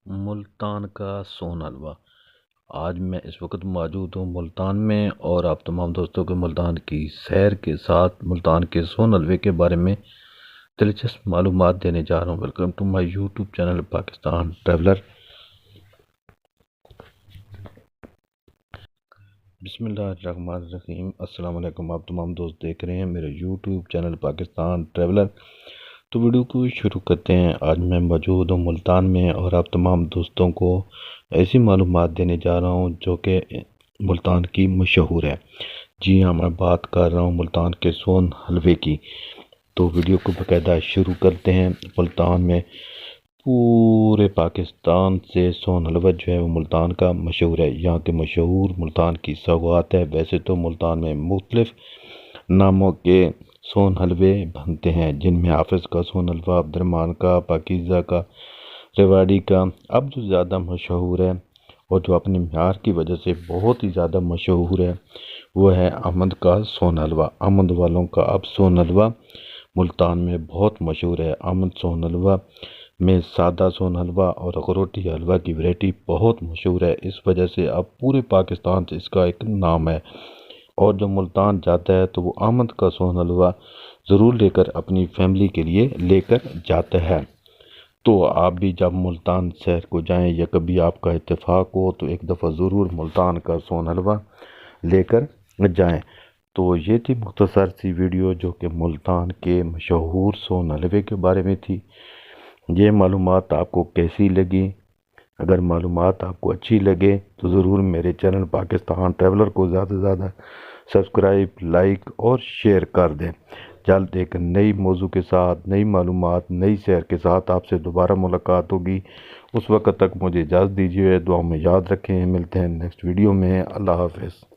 ملتان کا سون حلوہ۔ آج میں اس وقت موجود ہوں ملتان میں اور آپ تمام دوستوں کو ملتان کی سیر کے ساتھ ملتان کے سون حلوے کے بارے میں دلچسپ معلومات دینے جا رہا ہوں۔ Welcome to my YouTube channel Pakistan traveller. بسم اللہ الرحمن الرحیم۔ السلام علیکم، آپ تمام دوست دیکھ رہے ہیں میرے یوٹیوب چینل پاکستان ٹریولر۔ تو ویڈیو کو شروع کرتے ہیں۔ آج میں موجود ہوں ملتان میں اور آپ تمام دوستوں کو ایسی معلومات دینے جا رہا ہوں جو کہ ملتان کی مشہور ہے۔ جی ہاں، میں بات کر رہا ہوں ملتان کے سون حلوے کی۔ تو ویڈیو کو باقاعدہ شروع کرتے ہیں۔ ملتان میں پورے پاکستان سے سون حلوہ جو ہے وہ ملتان کا مشہور ہے۔ یہاں کے مشہور ملتان کی سوغات ہے۔ ویسے تو ملتان میں مختلف ناموں کے سون حلوے بنتے ہیں، جن میں حافظ کا سون حلوہ، عبدالرحمن کا، پاکیزہ کا، ریواڑی کا۔ اب جو زیادہ مشہور ہے اور جو اپنے معیار کی وجہ سے بہت ہی زیادہ مشہور ہے وہ ہے احمد کا سون حلوہ۔ احمد والوں کا اب سون حلوہ ملتان میں بہت مشہور ہے۔ احمد سون حلوہ میں سادہ سون حلوہ اور اخروٹی حلوہ کی ویرائٹی بہت مشہور ہے۔ اس وجہ سے اب پورے پاکستان سے اس کا ایک نام ہے، اور جو ملتان جاتا ہے تو وہ احمد کا سون حلوہ ضرور لے کر اپنی فیملی کے لیے لے کر جاتا ہے۔ تو آپ بھی جب ملتان شہر کو جائیں یا کبھی آپ کا اتفاق ہو تو ایک دفعہ ضرور ملتان کا سون حلوہ لے کر جائیں۔ تو یہ تھی مختصر سی ویڈیو جو کہ ملتان کے مشہور سون حلوے کے بارے میں تھی۔ یہ معلومات آپ کو کیسی لگی؟ اگر معلومات آپ کو اچھی لگے تو ضرور میرے چینل پاکستان ٹریولر کو زیادہ سے زیادہ سبسکرائب، لائک اور شیئر کر دیں۔ جلد ایک نئی موضوع کے ساتھ، نئی معلومات، نئی سیر کے ساتھ آپ سے دوبارہ ملاقات ہوگی۔ اس وقت تک مجھے اجازت دیجیے، دعاؤں میں یاد رکھیں۔ ملتے ہیں نیکسٹ ویڈیو میں۔ اللہ حافظ۔